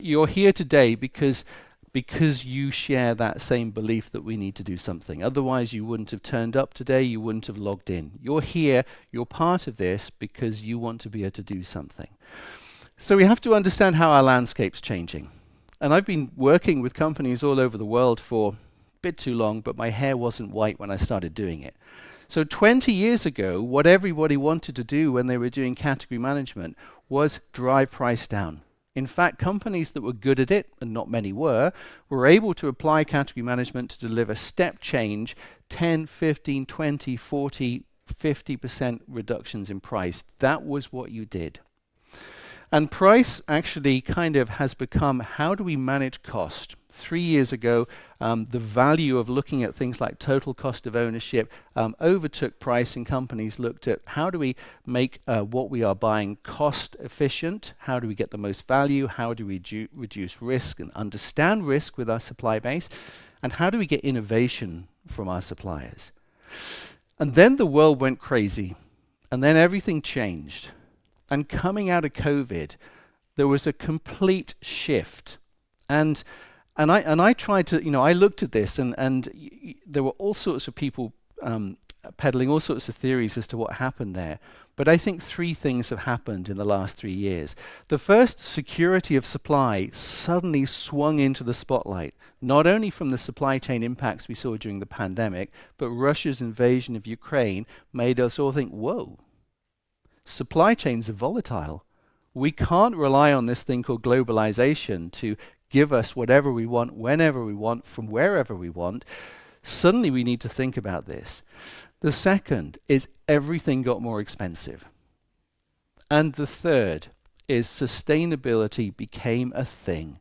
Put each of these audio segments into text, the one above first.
You're here today because you share that same belief that we need to do something. Otherwise, you wouldn't have turned up today, you wouldn't have logged in. You're here, you're part of this because you want to be able to do something. So we have to understand how our landscape's changing. And I've been working with companies all over the world for a bit too long, but my hair wasn't white when I started doing it. So 20 years ago, what everybody wanted to do when they were doing category management was drive price down. In fact, companies that were good at it, and not many were able to apply category management to deliver step change, 10, 15, 20, 40, 50% reductions in price. That was what you did. And price actually kind of has become, how do we manage cost? 3 years ago, the value of looking at things like total cost of ownership overtook price, and companies looked at how do we make what we are buying cost efficient, how do we get the most value, how do we reduce risk and understand risk with our supply base, and how do we get innovation from our suppliers. And then the world went crazy, and then everything changed. And coming out of COVID, there was a complete shift. And I tried to, I looked at this, and there were all sorts of people peddling all sorts of theories as to what happened there. But I think 3 things have happened in the last 3 years. The first, security of supply suddenly swung into the spotlight, not only from the supply chain impacts we saw during the pandemic, but Russia's invasion of Ukraine made us all think, whoa. Supply chains are volatile. We can't rely on this thing called globalization to give us whatever we want, whenever we want, from wherever we want. Suddenly we need to think about this. The second is everything got more expensive. And the third is sustainability became a thing.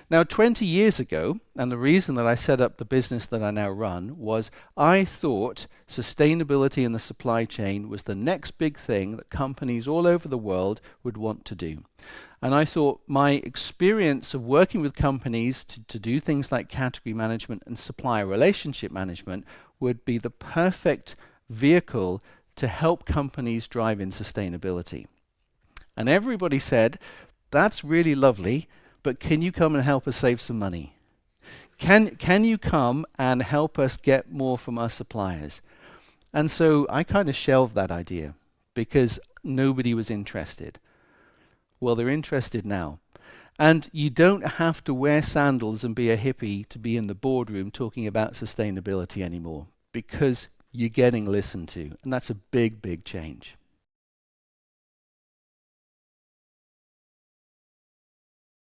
Now, 20 years ago, and the reason that I set up the business that I now run was I thought sustainability in the supply chain was the next big thing that companies all over the world would want to do. And I thought my experience of working with companies to do things like category management and supplier relationship management would be the perfect vehicle to help companies drive in sustainability. And everybody said, that's really lovely, but can you come and help us save some money? Can you come and help us get more from our suppliers? And so I kind of shelved that idea because nobody was interested. Well, they're interested now. And you don't have to wear sandals and be a hippie to be in the boardroom talking about sustainability anymore, because you're getting listened to. And that's a big, big change.